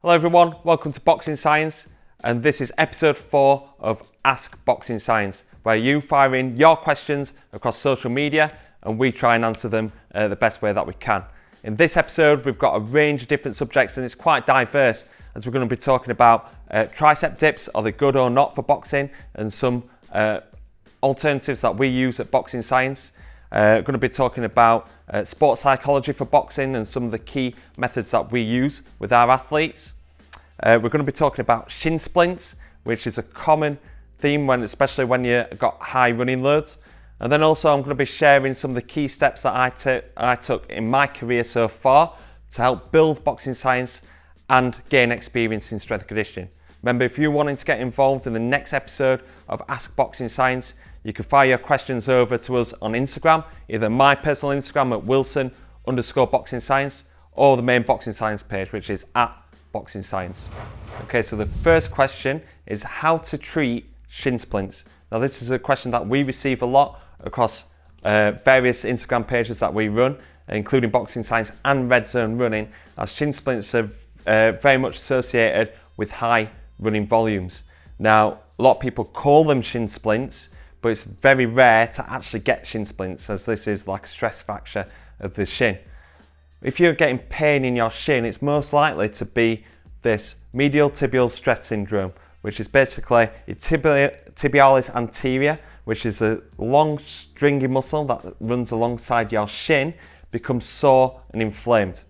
Hello everyone, welcome to Boxing Science, and this is episode 4 of Ask Boxing Science, where you fire in your questions across social media and we try and answer them the best way that we can. In this episode we've got a range of different subjects and it's quite diverse, as we're going to be talking about tricep dips, are they good or not for boxing, and some alternatives that we use at Boxing Science. Going to be talking about sports psychology for boxing and some of the key methods that we use with our athletes. We're going to be talking about shin splints, which is a common theme, especially when you've got high running loads. And then also I'm going to be sharing some of the key steps that I took in my career so far to help build Boxing Science and gain experience in strength and conditioning. Remember, if you're wanting to get involved in the next episode of Ask Boxing Science, you can fire your questions over to us on Instagram, either my personal Instagram at Wilson_Boxing Science or the main Boxing Science page, which is at Boxing Science. Okay, so the first question is how to treat shin splints. Now this is a question that we receive a lot across various Instagram pages that we run, including Boxing Science and Red Zone Running, as shin splints are very much associated with high running volumes. Now a lot of people call them shin splints, but it's very rare to actually get shin splints, as this is like a stress fracture of the shin. If you're getting pain in your shin, it's most likely to be this medial tibial stress syndrome, which is basically your tibialis anterior, which is a long stringy muscle that runs alongside your shin, becomes sore and inflamed.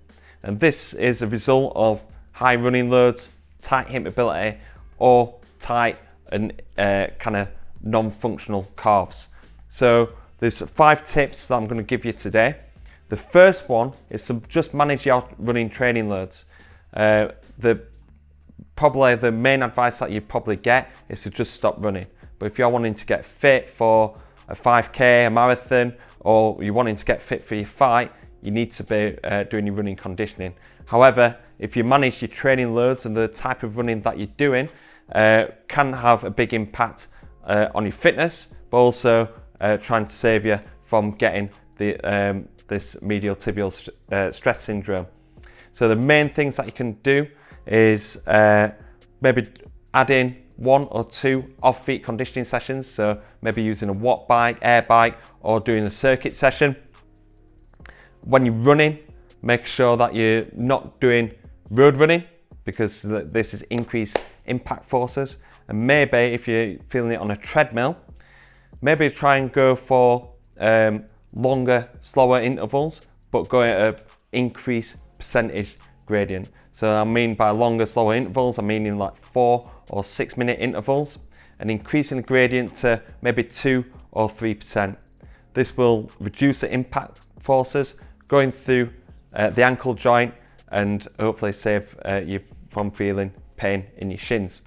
And this is a result of high running loads, tight hip mobility, or tight and kind of non-functional calves. So there's 5 tips that I'm going to give you today. The first one is to just manage your running training loads. Probably the main advice that you probably get is to just stop running. But if you're wanting to get fit for a 5k, a marathon, or you're wanting to get fit for your fight, you need to be doing your running conditioning. However, if you manage your training loads and the type of running that you're doing, can have a big impact on your fitness, but also trying to save you from getting this medial tibial stress syndrome. So the main things that you can do is maybe add in 1 or 2 off-feet conditioning sessions. So maybe using a watt bike, air bike, or doing a circuit session. When you're running, make sure that you're not doing road running, because this is increased impact forces. And maybe if you're feeling it on a treadmill, maybe try and go for longer, slower intervals, but go at an increased percentage gradient. So I mean by longer, slower intervals, I mean in like 4 or 6 minute intervals, and increasing the gradient to maybe 2 or 3%. This will reduce the impact forces going through the ankle joint and hopefully save you from feeling pain in your shins.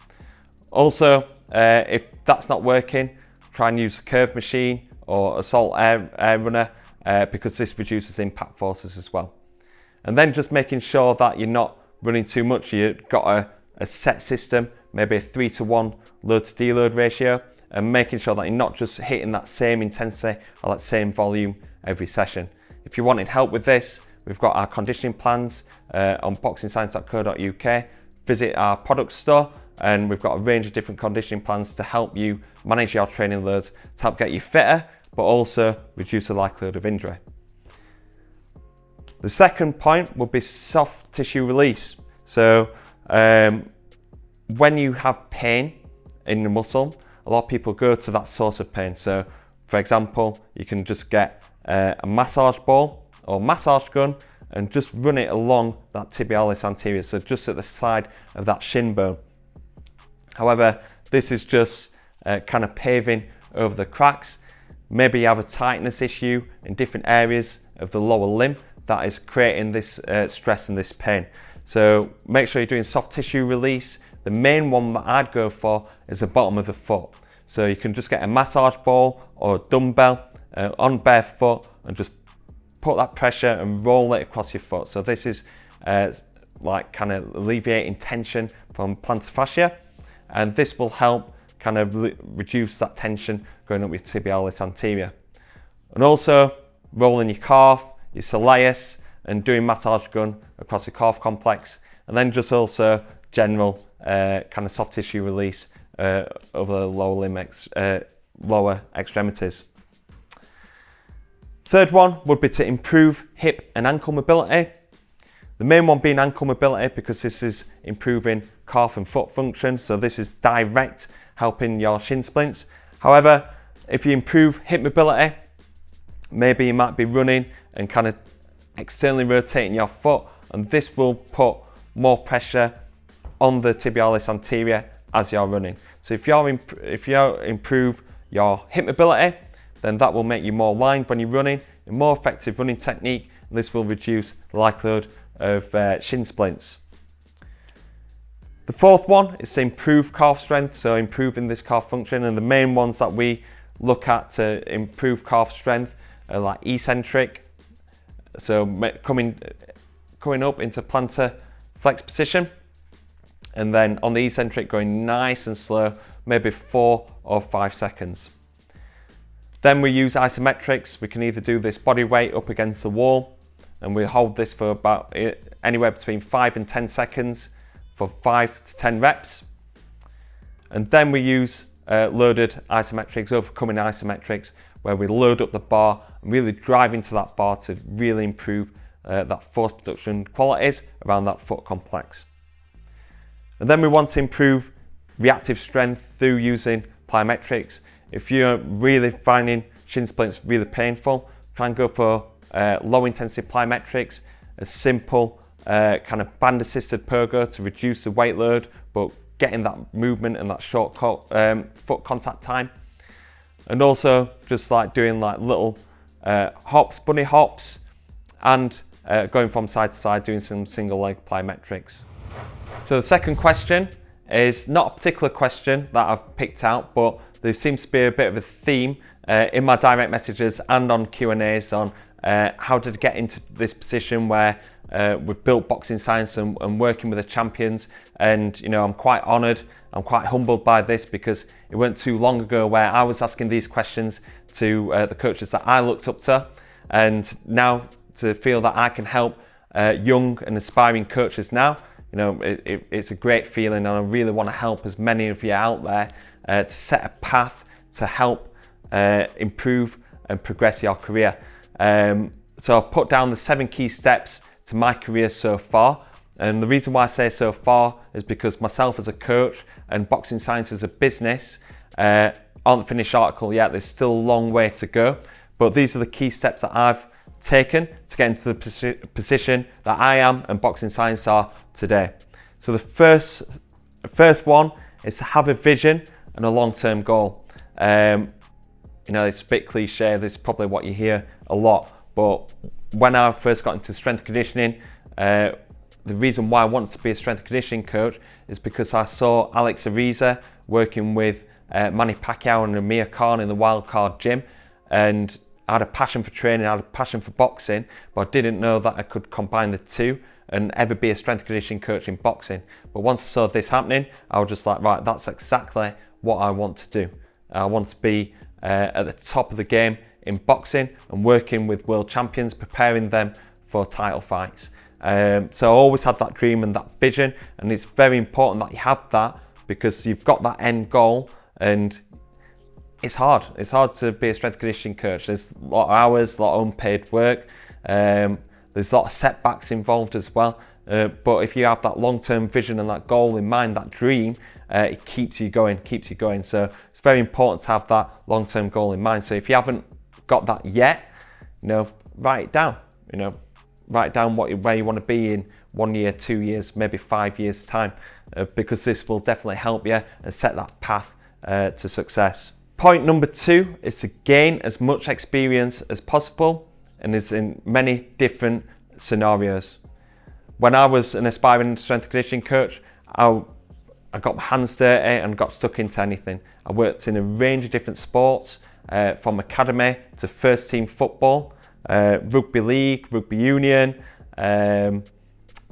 Also, if that's not working, try and use a curve machine or assault air runner, because this reduces the impact forces as well. And then just making sure that you're not running too much. You've got a set system, maybe a 3:1 load to deload ratio, and making sure that you're not just hitting that same intensity or that same volume every session. If you wanted help with this, we've got our conditioning plans on boxingscience.co.uk. Visit our product store, and we've got a range of different conditioning plans to help you manage your training loads, to help get you fitter, but also reduce the likelihood of injury. The second point would be soft tissue release. So when you have pain in the muscle, a lot of people go to that source of pain. So for example, you can just get a massage ball or massage gun and just run it along that tibialis anterior, so just at the side of that shin bone. However, this is just kind of paving over the cracks. Maybe you have a tightness issue in different areas of the lower limb that is creating this stress and this pain. So make sure you're doing soft tissue release. The main one that I'd go for is the bottom of the foot. So you can just get a massage ball or a dumbbell on bare foot and just put that pressure and roll it across your foot. So this is like kind of alleviating tension from plantar fascia, and this will help kind of reduce that tension going up your tibialis anterior. And also rolling your calf, your soleus, and doing massage gun across your calf complex, and then just also general kind of soft tissue release over the lower extremities. Third one would be to improve hip and ankle mobility. The main one being ankle mobility, because this is improving calf and foot function, so this is direct helping your shin splints. However, if you improve hip mobility, maybe you might be running and kind of externally rotating your foot, and this will put more pressure on the tibialis anterior as you're running. So if you improve your hip mobility, then that will make you more aligned when you're running, a more effective running technique, and this will reduce the likelihood of shin splints. The fourth one is to improve calf strength, so improving this calf function, and the main ones that we look at to improve calf strength are like eccentric, so coming up into plantar flex position, and then on the eccentric going nice and slow, maybe 4 or 5 seconds. Then we use isometrics. We can either do this body weight up against the wall, and we hold this for about anywhere between 5 and 10 seconds for 5 to 10 reps. And then we use loaded isometrics, overcoming isometrics, where we load up the bar and really drive into that bar to really improve that force production qualities around that foot complex. And then we want to improve reactive strength through using plyometrics. If you're really finding shin splints really painful, try and go for low intensity plyometrics, a simple kind of band assisted pogo to reduce the weight load, but getting that movement and that short foot contact time. And also just like doing like little hops, bunny hops, and going from side to side, doing some single leg plyometrics. So the second question is not a particular question that I've picked out, but there seems to be a bit of a theme in my direct messages and on Q&As on how did I get into this position where we've built Boxing Science and working with the champions. And you know, I'm quite honoured, I'm quite humbled by this, because it weren't too long ago where I was asking these questions to the coaches that I looked up to, and now to feel that I can help young and aspiring coaches now, you know, it's a great feeling, and I really want to help as many of you out there to set a path to help improve and progress your career. So I've put down the 7 key steps to my career so far, and the reason why I say so far is because myself as a coach and Boxing Science as a business aren't the finished article yet. There's still a long way to go, but these are the key steps that I've taken to get into the position that I am and Boxing Science are today. So the first one is to have a vision and a long-term goal. You know, it's a bit cliche, this is probably what you hear a lot, but when I first got into strength conditioning, the reason why I wanted to be a strength conditioning coach is because I saw Alex Ariza working with Manny Pacquiao and Amir Khan in the Wildcard gym, and I had a passion for training, I had a passion for boxing, but I didn't know that I could combine the two and ever be a strength conditioning coach in boxing. But once I saw this happening, I was just like, right, that's exactly what I want to do. I want to be at the top of the game in boxing and working with world champions, preparing them for title fights. So I always had that dream and that vision, and it's very important that you have that, because you've got that end goal, and it's hard. It's hard to be a strength conditioning coach. There's a lot of hours, a lot of unpaid work. There's a lot of setbacks involved as well. But if you have that long-term vision and that goal in mind, that dream, it keeps you going. So it's very important to have that long-term goal in mind. So if you haven't got that yet, you know, write it down. You know, write down where you want to be in 1 year, 2 years, maybe 5 years time, because this will definitely help you and set that path to success. Point number 2 is to gain as much experience as possible, and is in many different scenarios. When I was an aspiring strength conditioning coach, I got my hands dirty and got stuck into anything. I worked in a range of different sports, from academy to first team football, rugby league, rugby union. I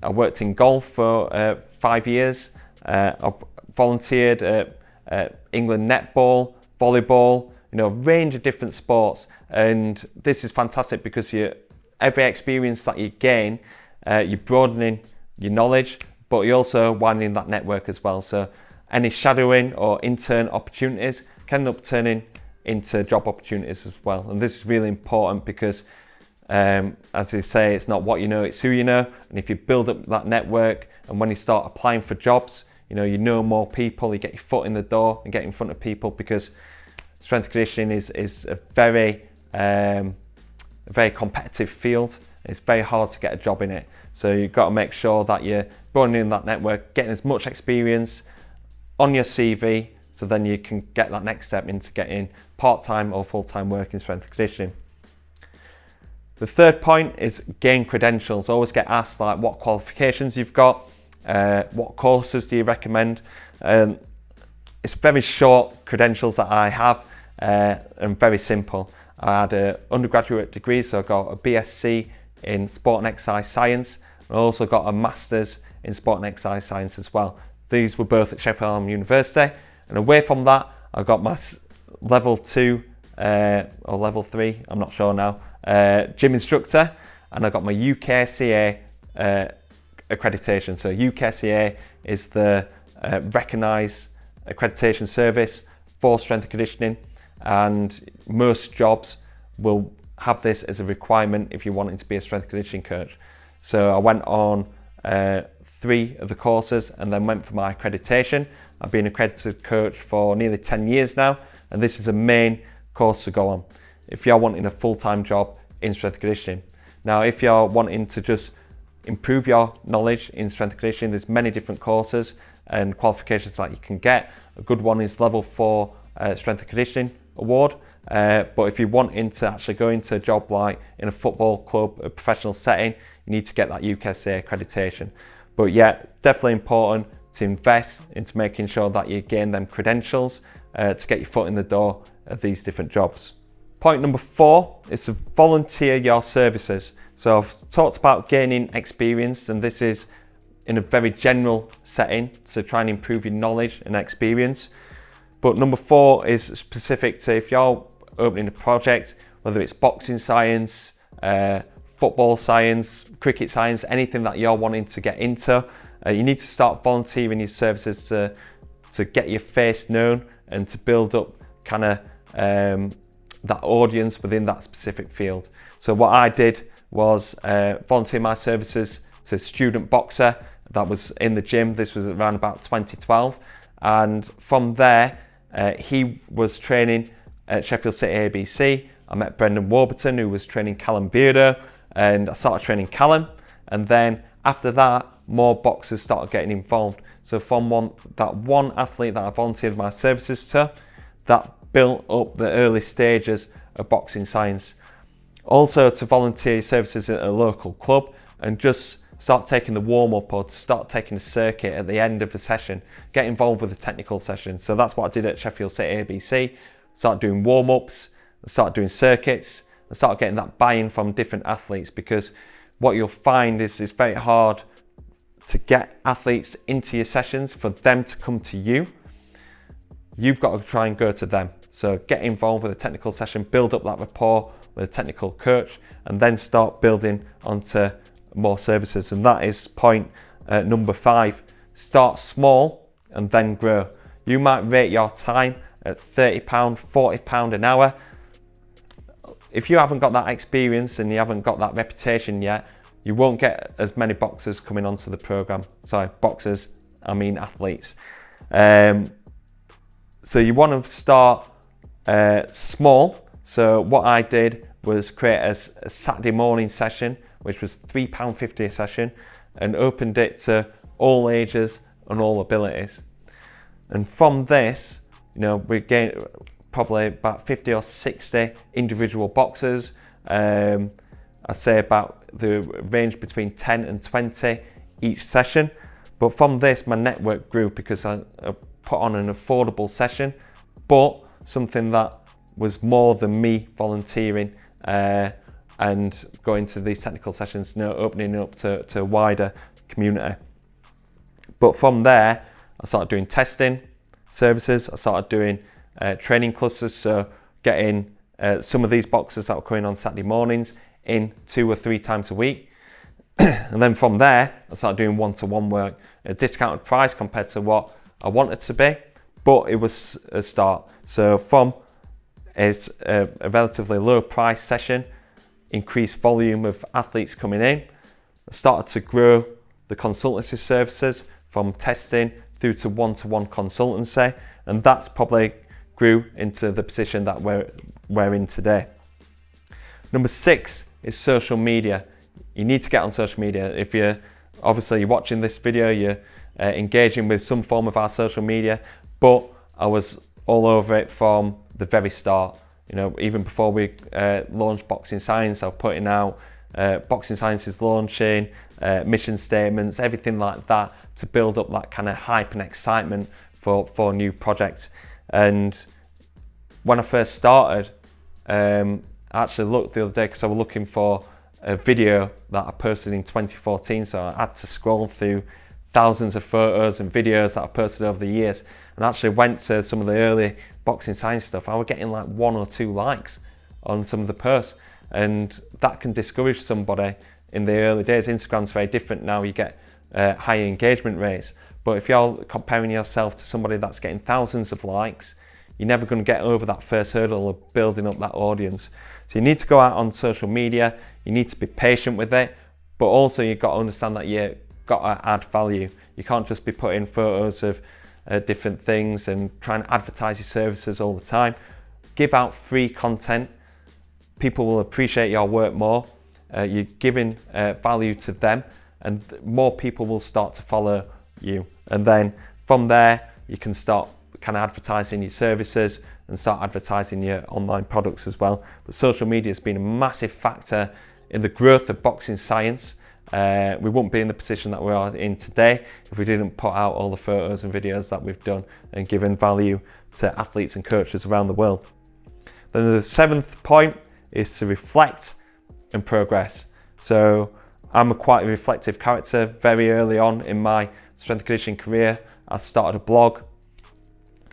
worked in golf for 5 years. I've volunteered at England netball, volleyball, you know, a range of different sports. And this is fantastic because every experience that you gain, you're broadening your knowledge, but you're also widening that network as well. So any shadowing or intern opportunities can end up turning into job opportunities as well. And this is really important because as they say, it's not what you know, it's who you know. And if you build up that network, and when you start applying for jobs, you know more people, you get your foot in the door and get in front of people, because strength and conditioning is a very competitive field. It's very hard to get a job in it. So you've got to make sure that you're broadening that network, getting as much experience on your CV, so then you can get that next step into getting part-time or full-time work in strength and conditioning. The third point is gain credentials. I always get asked like what qualifications you've got, what courses do you recommend? It's very short credentials that I have, and very simple. I had an undergraduate degree, so I got a BSc in Sport and Exercise Science. I also got a Master's in Sport and Exercise Science as well. These were both at Sheffield University. And away from that, I got my level 2 or level 3, I'm not sure now, gym instructor, and I got my UKSCA accreditation. So UKSCA is the recognised accreditation service for strength and conditioning, and most jobs will have this as a requirement if you're wanting to be a strength and conditioning coach. So I went on 3 of the courses and then went for my accreditation. I've been an accredited coach for nearly 10 years now, and this is a main course to go on if you're wanting a full-time job in strength and conditioning. Now, if you're wanting to just improve your knowledge in strength and conditioning, there's many different courses and qualifications that you can get. A good one is level 4 strength and conditioning award. But if you're wanting to actually go into a job like in a football club, a professional setting, you need to get that UKSA accreditation. But yeah, definitely important to invest into making sure that you gain them credentials to get your foot in the door of these different jobs. Point number 4 is to volunteer your services. So I've talked about gaining experience, and this is in a very general setting to try and improve your knowledge and experience. But number 4 is specific to if you're opening a project, whether it's boxing science, football science, cricket science, anything that you're wanting to get into, you need to start volunteering your services to get your face known and to build up kind of that audience within that specific field. So what I did was volunteer my services to a student boxer that was in the gym. This was around about 2012, and from there he was training at Sheffield City ABC. I met Brendan Warburton, who was training Callum Beardo, and I started training Callum, and then after that more boxers started getting involved. So from that one athlete that I volunteered my services to, that built up the early stages of boxing science. Also to volunteer services at a local club and just start taking the warm-up or to start taking a circuit at the end of the session, get involved with the technical session. So that's what I did at Sheffield City ABC. Start doing warm-ups, start doing circuits, and start getting that buy-in from different athletes, because what you'll find is it's very hard to get athletes into your sessions for them to come to you. You've got to try and go to them. So get involved with a technical session, build up that rapport with a technical coach, and then start building onto more services. And that is point number 5. Start small and then grow. You might rate your time at £30, £40 an hour. If you haven't got that experience and you haven't got that reputation yet, you won't get as many boxers coming onto the program. Sorry, boxers, I mean athletes. So you want to start small. So what I did was create a Saturday morning session, which was £3.50 a session, and opened it to all ages and all abilities. And from this, we gained probably about 50 or 60 individual boxers. I'd say about the range between 10 and 20 each session. But from this, my network grew because I put on an affordable session, but something that was more than me volunteering and going to these technical sessions, opening up to a wider community. But from there, I started doing testing services. I started doing training clusters, so getting some of these boxers that were coming on Saturday mornings in 2 or 3 times a week. And then from there, I started doing one-to-one work at a discounted price compared to what I wanted to be, but it was a start. So from a relatively low price session, increased volume of athletes coming in, I started to grow the consultancy services from testing through to one-to-one consultancy, and that's probably grew into the position that we're in today. Number 6 is social media. You need to get on social media. If you're watching this video, you're engaging with some form of our social media, but I was all over it from the very start. You know, even before we launched Boxing Science, I was putting out Boxing Science is launching, mission statements, everything like that to build up that kind of hype and excitement for new projects. And when I first started, I actually looked the other day because I was looking for a video that I posted in 2014, so I had to scroll through thousands of photos and videos that I posted over the years, and actually went to some of the early Boxing Science stuff. I was getting like 1 or 2 likes on some of the posts, and that can discourage somebody in the early days. Instagram's very different now, you get higher engagement rates, but if you're comparing yourself to somebody that's getting thousands of likes, you're never going to get over that first hurdle of building up that audience. So you need to go out on social media, you need to be patient with it, but also you've got to understand that you've got to add value. You can't just be putting photos of different things and trying to advertise your services all the time. Give out free content. People will appreciate your work more. You're giving value to them, and more people will start to follow you. And then from there, you can start kind of advertising your services and start advertising your online products as well. But social media has been a massive factor in the growth of Boxing Science. We wouldn't be in the position that we are in today if we didn't put out all the photos and videos that we've done and given value to athletes and coaches around the world. Then the 7th point is to reflect and progress. So I'm quite a reflective character. Very early on in my strength and conditioning career, I started a blog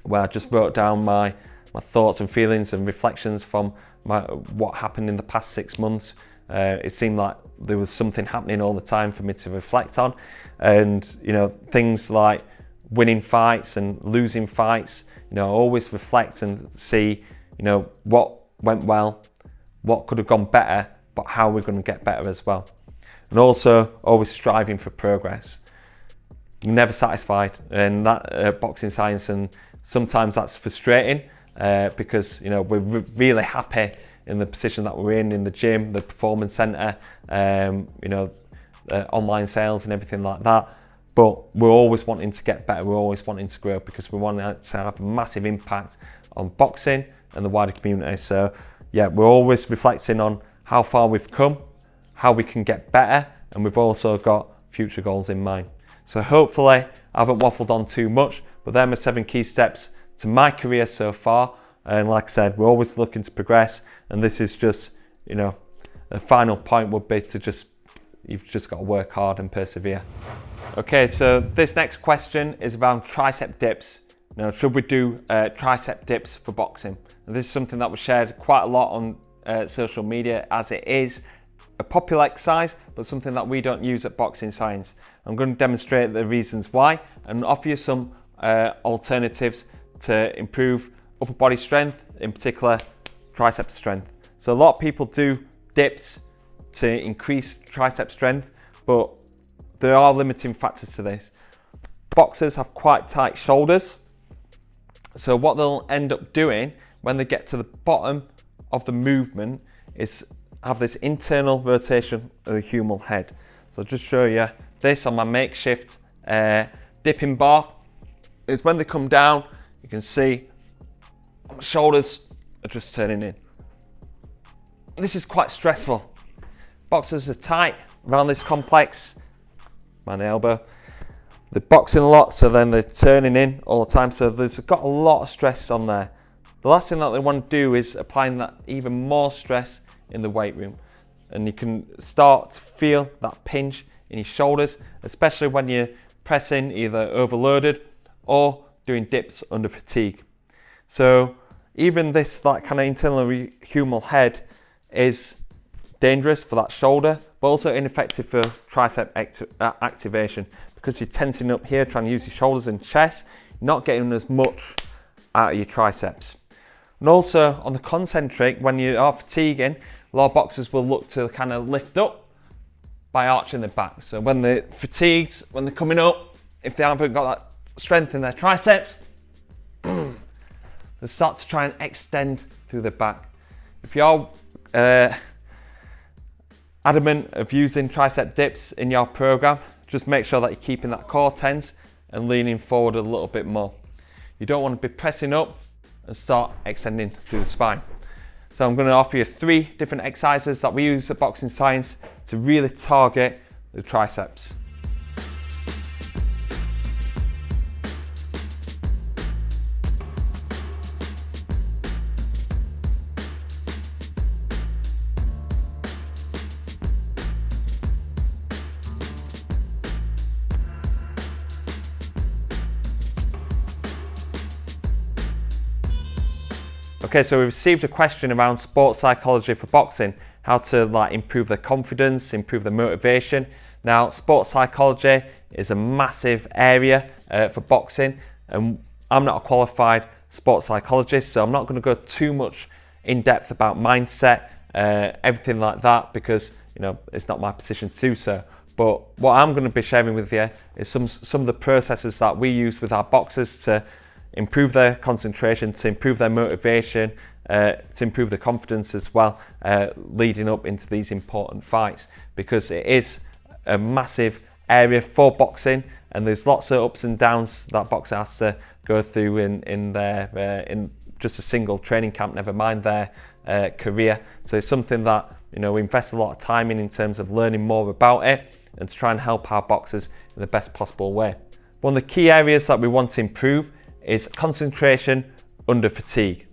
where I just wrote down my thoughts and feelings and reflections from what happened in the past 6 months. It seemed like there was something happening all the time for me to reflect on, and you know, things like winning fights and losing fights. You know, always reflect and see, you know, what went well, what could have gone better, but how we're going to get better as well. And also always striving for progress. You're never satisfied, and that Boxing Science, and sometimes that's frustrating because you know, we're really happy in the position that we're in the gym, the performance center, you know, online sales and everything like that. But we're always wanting to get better, we're always wanting to grow, because we want to have a massive impact on boxing and the wider community. So yeah, we're always reflecting on how far we've come, how we can get better, and we've also got future goals in mind. So hopefully I haven't waffled on too much, but they're my 7 key steps to my career so far. And like I said, we're always looking to progress, and this is just, you know, the final point would be to you've just got to work hard and persevere. Okay, so this next question is around tricep dips. Now, should we do tricep dips for boxing? And this is something that was shared quite a lot on social media, as it is a popular exercise, but something that we don't use at Boxing Science. I'm going to demonstrate the reasons why and offer you some alternatives to improve upper body strength, in particular tricep strength. So a lot of people do dips to increase tricep strength, but there are limiting factors to this. Boxers have quite tight shoulders, so what they'll end up doing when they get to the bottom of the movement is have this internal rotation of the humeral head. So I'll just show you this on my makeshift dipping bar. Is when they come down, you can see my shoulders are just turning in. This is quite stressful. Boxers are tight around this complex, around the elbow. They're boxing a lot, so then they're turning in all the time. So there's got a lot of stress on there. The last thing that they want to do is applying that even more stress in the weight room. And you can start to feel that pinch in your shoulders, especially when you're pressing either overloaded or doing dips under fatigue. So even this, that kind of internal humeral head is dangerous for that shoulder, but also ineffective for tricep activation, because you're tensing up here, trying to use your shoulders and chest, not getting as much out of your triceps. And also on the concentric, when you are fatiguing, a lot of boxers will look to kind of lift up by arching their back. So when they're fatigued, when they're coming up, if they haven't got that strength in their triceps, they start to try and extend through the back. If you're adamant of using tricep dips in your program, just make sure that you're keeping that core tense and leaning forward a little bit more. You don't want to be pressing up and start extending through the spine. So I'm going to offer you 3 different exercises that we use at Boxing Science to really target the triceps. Okay, so we received a question around sports psychology for boxing, how to improve their confidence, improve their motivation. Now, sports psychology is a massive area for boxing, and I'm not a qualified sports psychologist, so I'm not going to go too much in depth about mindset, everything like that, because it's not my position to do so. But what I'm going to be sharing with you is some of the processes that we use with our boxers to improve their concentration, to improve their motivation, to improve their confidence as well, leading up into these important fights, because it is a massive area for boxing, and there's lots of ups and downs that boxer has to go through in just a single training camp, never mind their career. So it's something that we invest a lot of time in terms of learning more about it and to try and help our boxers in the best possible way. One of the key areas that we want to improve is concentration under fatigue.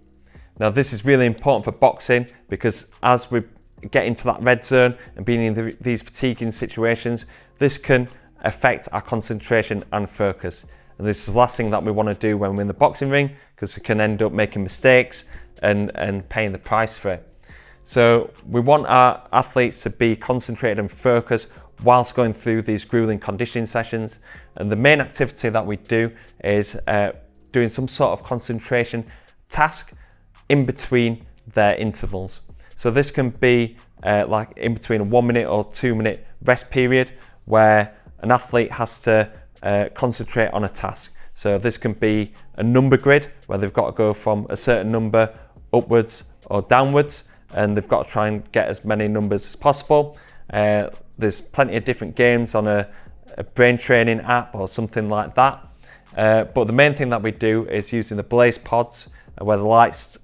Now, this is really important for boxing, because as we get into that red zone and being in these fatiguing situations, this can affect our concentration and focus. And this is the last thing that we want to do when we're in the boxing ring, because we can end up making mistakes and paying the price for it. So we want our athletes to be concentrated and focused whilst going through these grueling conditioning sessions. And the main activity that we do is doing some sort of concentration task in between their intervals. So this can be like in between a 1 minute or 2 minute rest period, where an athlete has to concentrate on a task. So this can be a number grid, where they've got to go from a certain number upwards or downwards, and they've got to try and get as many numbers as possible. There's plenty of different games on a brain training app or something like that. But the main thing that we do is using the blaze pods, where the lights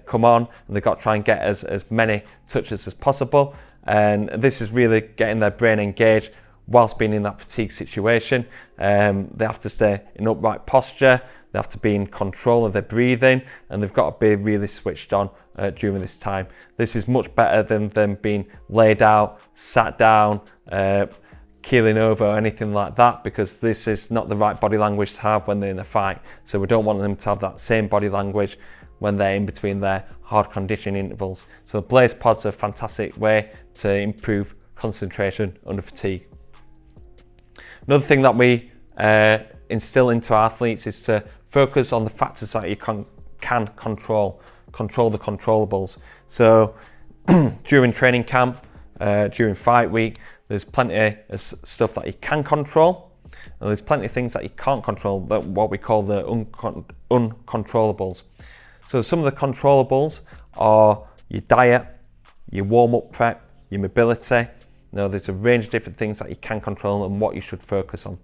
come on, and they've got to try and get as many touches as possible. And this is really getting their brain engaged whilst being in that fatigue situation. They have to stay in upright posture, they have to be in control of their breathing, and they've got to be really switched on during this time. This is much better than them being laid out, sat down, keeling over or anything like that, because this is not the right body language to have when they're in a fight. So we don't want them to have that same body language when they're in between their hard conditioning intervals. So blaze pods are a fantastic way to improve concentration under fatigue. Another thing that we instill into our athletes is to focus on the factors that you can control the controllables. So during training camp, during fight week, there's plenty of stuff that you can control, and there's plenty of things that you can't control, what we call the uncontrollables. So some of the controllables are your diet, your warm-up prep, your mobility. There's a range of different things that you can control and what you should focus on.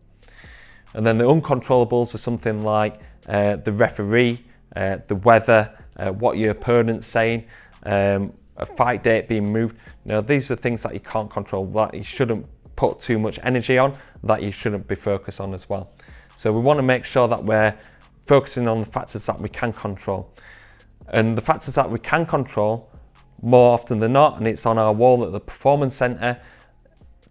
And then the uncontrollables are something like the referee, the weather, what your opponent's saying, a fight date being moved. These are things that you can't control, that you shouldn't put too much energy on, that you shouldn't be focused on as well. So we want to make sure that we're focusing on the factors that we can control. And the factors that we can control, more often than not, and it's on our wall at the Performance Centre,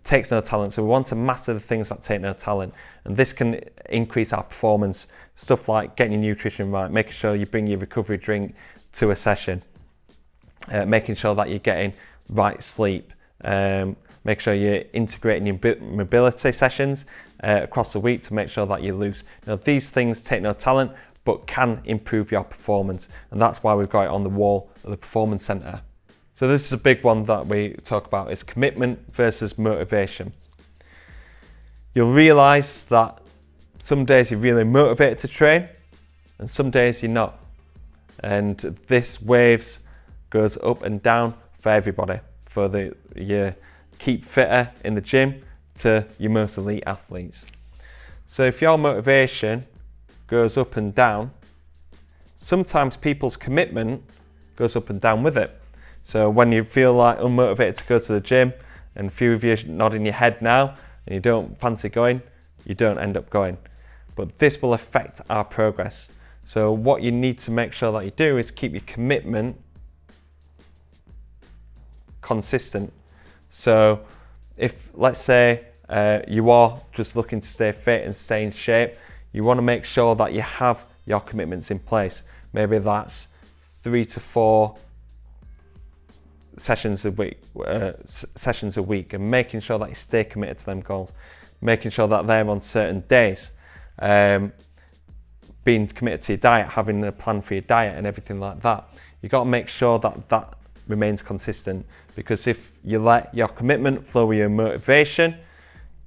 takes no talent. So we want to master the things that take no talent. And this can increase our performance. Stuff like getting your nutrition right, making sure you bring your recovery drink to a session, making sure that you're getting right sleep, Make sure you're integrating your mobility sessions across the week to make sure that you lose. Now, these things take no talent, but can improve your performance. And that's why we've got it on the wall of the Performance Centre. So this is a big one that we talk about, is commitment versus motivation. You'll realise that some days you're really motivated to train and some days you're not. And this waves goes up and down for everybody, for you keep fitter in the gym to your most elite athletes. So if your motivation goes up and down, sometimes people's commitment goes up and down with it. So when you feel like unmotivated to go to the gym, and a few of you nodding your head now, and you don't fancy going, you don't end up going. But this will affect our progress. So what you need to make sure that you do is keep your commitment consistent. So if, let's say, you are just looking to stay fit and stay in shape, you want to make sure that you have your commitments in place. Maybe that's 3 to 4 sessions a week, and making sure that you stay committed to them goals, making sure that they're on certain days, being committed to your diet, having a plan for your diet and everything like that. You've got to make sure that that remains consistent, because if you let your commitment flow with your motivation,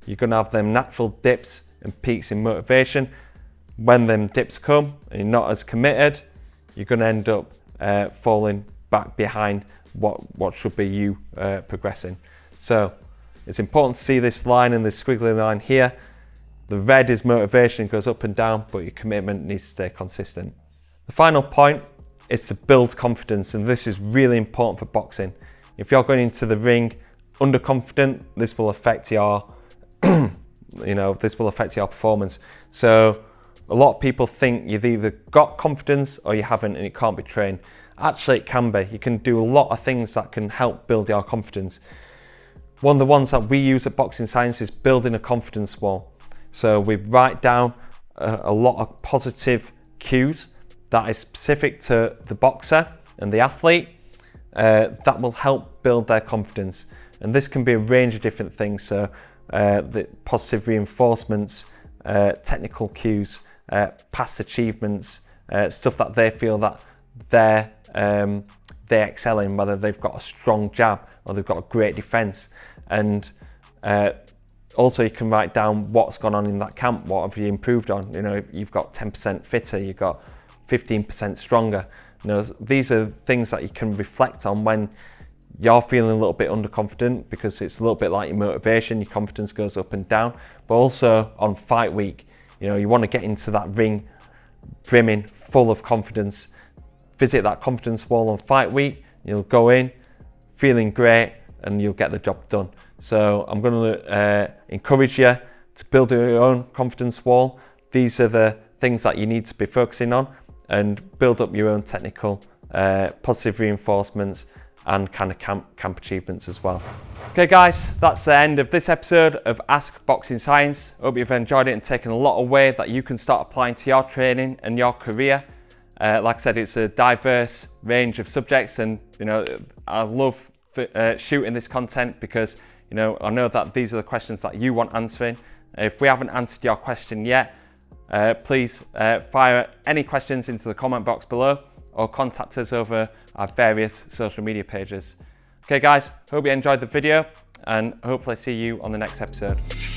you're going to have them natural dips and peaks in motivation. When them dips come and you're not as committed, you're going to end up falling back behind what should be you progressing. So it's important to see this line and this squiggly line here. The red is motivation, goes up and down, but your commitment needs to stay consistent. The final point is to build confidence, and this is really important for boxing. If you're going into the ring underconfident, this will affect your this will affect your performance. So a lot of people think you've either got confidence or you haven't, and it can't be trained. Actually, it can be. You can do a lot of things that can help build your confidence. One of the ones that we use at Boxing Science is building a confidence wall. So we write down a lot of positive cues that is specific to the boxer and the athlete that will help build their confidence. And this can be a range of different things. So the positive reinforcements, technical cues, past achievements, stuff that they feel that they excel in, whether they've got a strong jab or they've got a great defense. And also you can write down what's gone on in that camp, what have you improved on. You know, you've got 10% fitter, you've got 15% stronger. You know, these are things that you can reflect on when you're feeling a little bit underconfident, because it's a little bit like your motivation, your confidence goes up and down. But also on fight week, you know, you want to get into that ring brimming full of confidence. Visit that confidence wall on fight week, you'll go in feeling great and you'll get the job done. So I'm going to encourage you to build your own confidence wall. These are the things that you need to be focusing on, and build up your own technical positive reinforcements and kind of camp achievements as well. Okay guys, that's the end of this episode of Ask Boxing Science. Hope you've enjoyed it and taken a lot away that you can start applying to your training and your career. Like I said, it's a diverse range of subjects, and you know, I love shooting this content because you know, I know that these are the questions that you want answering. If we haven't answered your question yet, please fire any questions into the comment box below, or contact us over our various social media pages. Okay guys, hope you enjoyed the video, and hopefully see you on the next episode.